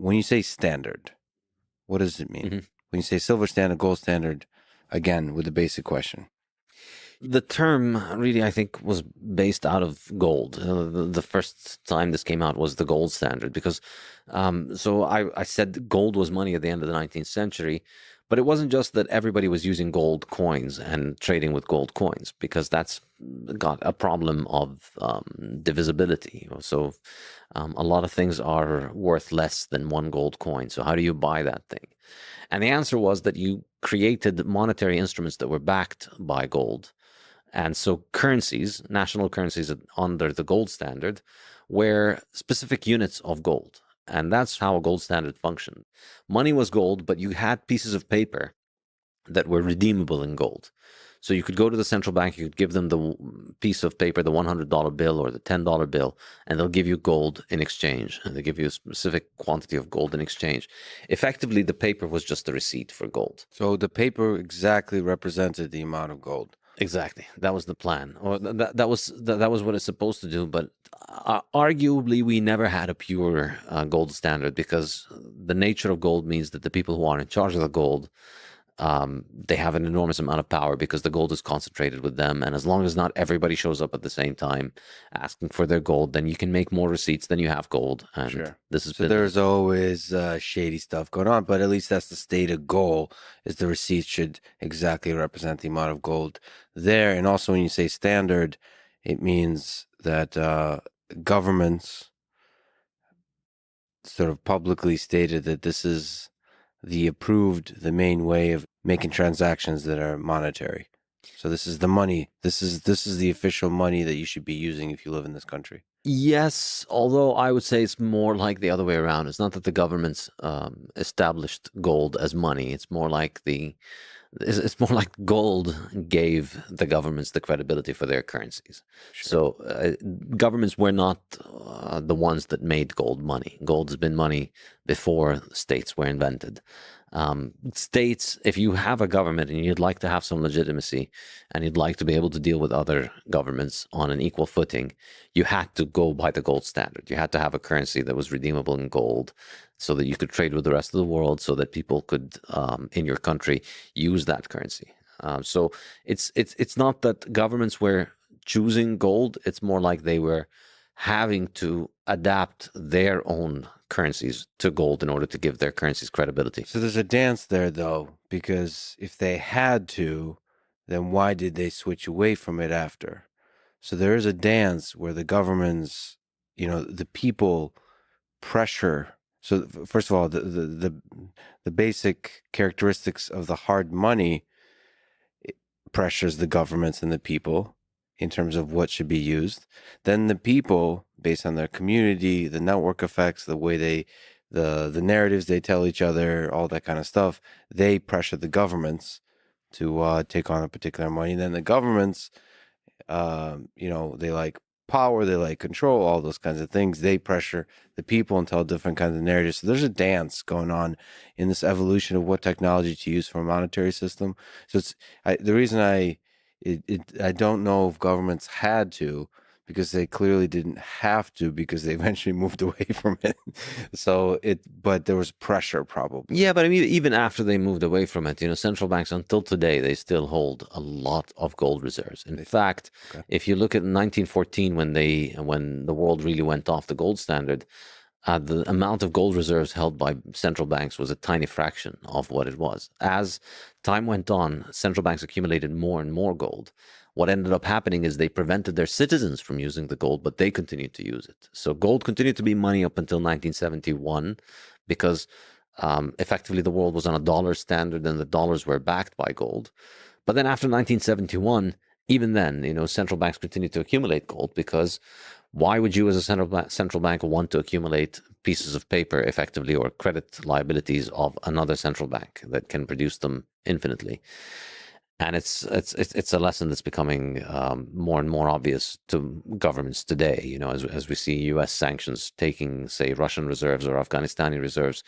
when you say standard, what does it mean? When you say silver standard, gold standard, again, with the basic question. The term really, I think, was based out of gold. The first time this came out was the gold standard because, so I said gold was money at the end of the 19th century, but it wasn't just that everybody was using gold coins and trading with gold coins because that's got a problem of divisibility. So a lot of things are worth less than one gold coin. So how do you buy that thing? And the answer was that you created monetary instruments that were backed by gold. And so currencies, national currencies under the gold standard, were specific units of gold. And that's how a gold standard functioned. Money was gold, but you had pieces of paper that were redeemable in gold. So you could go to the central bank, you could give them the piece of paper, the $100 bill or the $10 bill, and they'll give you gold in exchange. And they give you a specific quantity of gold in exchange. Effectively, the paper was just a receipt for gold. So the paper exactly represented the amount of gold. Exactly. That was the plan, or that was what it's supposed to do. But arguably, we never had a pure gold standard because the nature of gold means that the people who are in charge of the gold, they have an enormous amount of power because the gold is concentrated with them. And as long as not everybody shows up at the same time asking for their gold, then you can make more receipts than you have gold. And Sure. This is so there's always shady stuff going on, but at least that's the stated goal, is the receipts should exactly represent the amount of gold there. And also when you say standard, it means that governments sort of publicly stated that this is the main way of making transactions that are monetary. So this is the money. This is the official money that you should be using if you live in this country. Yes, although I would say it's more like the other way around. It's not that the government's established gold as money. It's more like it's more like gold gave the governments the credibility for their currencies. Sure. So governments were not the ones that made gold money. Gold has been money before states were invented. States, if you have a government and you'd like to have some legitimacy and you'd like to be able to deal with other governments on an equal footing, you had to go by the gold standard. You had to have a currency that was redeemable in gold so that you could trade with the rest of the world, so that people could, in your country, use that currency. So it's not that governments were choosing gold. It's more like they were having to adapt their own currencies to gold in order to give their currencies credibility. So there's a dance there, though, because if they had to, then why did they switch away from it after? So there is a dance where the governments, the people pressure. So first of all, the basic characteristics of the hard money pressures the governments and the people in terms of what should be used. Then the people, based on their community, the network effects, the way the narratives they tell each other, all that kind of stuff, they pressure the governments to take on a particular money. And then the governments, they like power, they like control, all those kinds of things. They pressure the people and tell different kinds of narratives. So there's a dance going on in this evolution of what technology to use for a monetary system. So the reason I don't know if governments had to, because they clearly didn't have to, because they eventually moved away from it. But there was pressure probably. Yeah, but I mean, even after they moved away from it, central banks until today, they still hold a lot of gold reserves. In fact, if you look at 1914, when the world really went off the gold standard, the amount of gold reserves held by central banks was a tiny fraction of what it was. As time went on, central banks accumulated more and more gold. What ended up happening is they prevented their citizens from using the gold, but they continued to use it. So gold continued to be money up until 1971 because effectively the world was on a dollar standard and the dollars were backed by gold. But then after 1971, even then, central banks continued to accumulate gold because why would you as a central bank want to accumulate pieces of paper effectively, or credit liabilities of another central bank that can produce them infinitely? And it's a lesson that's becoming more and more obvious to governments today, as we see U.S. sanctions taking, say, Russian reserves or Afghanistani reserves.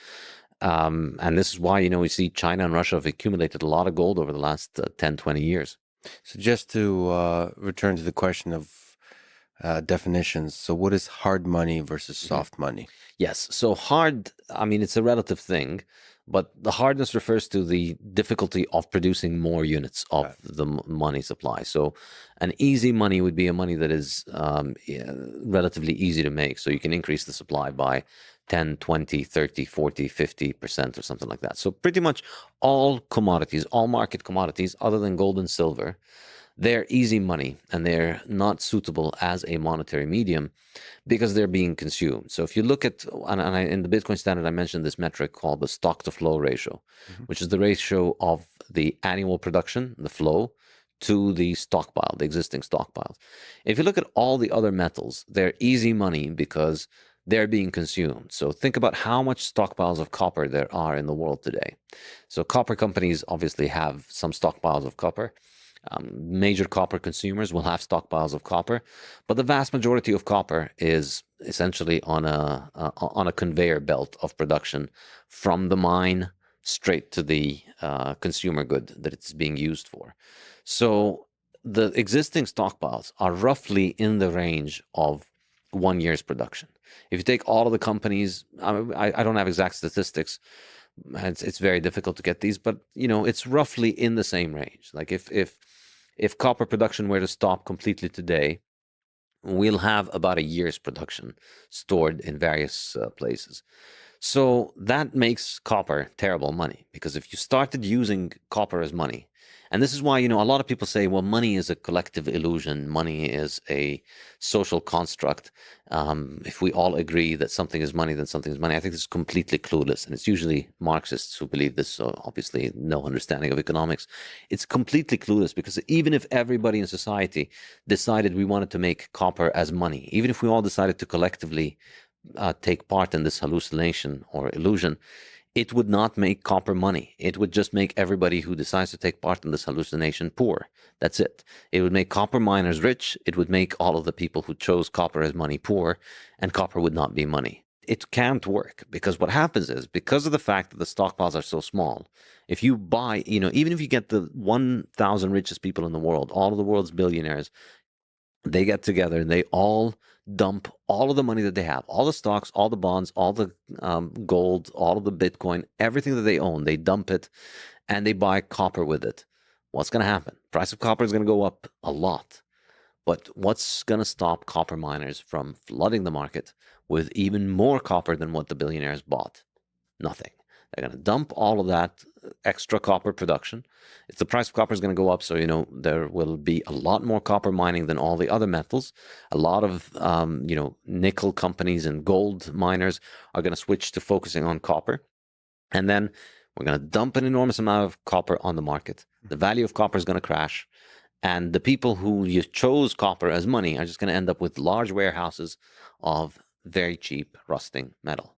And this is why, we see China and Russia have accumulated a lot of gold over the last 10, 20 years. So just to return to the question of definitions. So, what is hard money versus soft money? Yes. So hard, I mean, it's a relative thing, but the hardness refers to the difficulty of producing more units of the money supply. So an easy money would be a money that is relatively easy to make. So you can increase the supply by 10, 20, 30, 40, 50% or something like that. So pretty much all commodities, all market commodities other than gold and silver, they're easy money and they're not suitable as a monetary medium because they're being consumed. So if you look at, in the Bitcoin standard, I mentioned this metric called the stock to flow ratio, which is the ratio of the annual production, the flow, to the stockpile, the existing stockpiles. If you look at all the other metals, they're easy money because they're being consumed. So think about how much stockpiles of copper there are in the world today. So copper companies obviously have some stockpiles of copper. Major copper consumers will have stockpiles of copper, but the vast majority of copper is essentially on a conveyor belt of production from the mine straight to the consumer good that it's being used for. So the existing stockpiles are roughly in the range of 1 year's production. If you take all of the companies, I don't have exact statistics. It's very difficult to get these, but it's roughly in the same range. Like if copper production were to stop completely today, we'll have about a year's production stored in various places. So that makes copper terrible money, because if you started using copper as money, and this is why, a lot of people say, well, money is a collective illusion. Money is a social construct. If we all agree that something is money, then something is money. I think this is completely clueless. And it's usually Marxists who believe this. So obviously no understanding of economics. It's completely clueless, because even if everybody in society decided we wanted to make copper as money, even if we all decided to collectively take part in this hallucination or illusion, it would not make copper money. It would just make everybody who decides to take part in this hallucination poor. That's it. It would make copper miners rich. It would make all of the people who chose copper as money poor, and copper would not be money. It can't work, because what happens is, because of the fact that the stockpiles are so small, if you buy, even if you get the 1,000 richest people in the world, all of the world's billionaires, they get together and they all dump all of the money that they have, all the stocks, all the bonds, all the gold, all of the Bitcoin, everything that they own, they dump it and they buy copper with it. What's going to happen? Price of copper is going to go up a lot. But what's going to stop copper miners from flooding the market with even more copper than what the billionaires bought? Nothing. They're going to dump all of that extra copper production. If the price of copper is going to go up, so there will be a lot more copper mining than all the other metals. A lot of nickel companies and gold miners are going to switch to focusing on copper, and then we're going to dump an enormous amount of copper on the market. The value of copper is going to crash, and the people who you chose copper as money are just going to end up with large warehouses of very cheap rusting metal.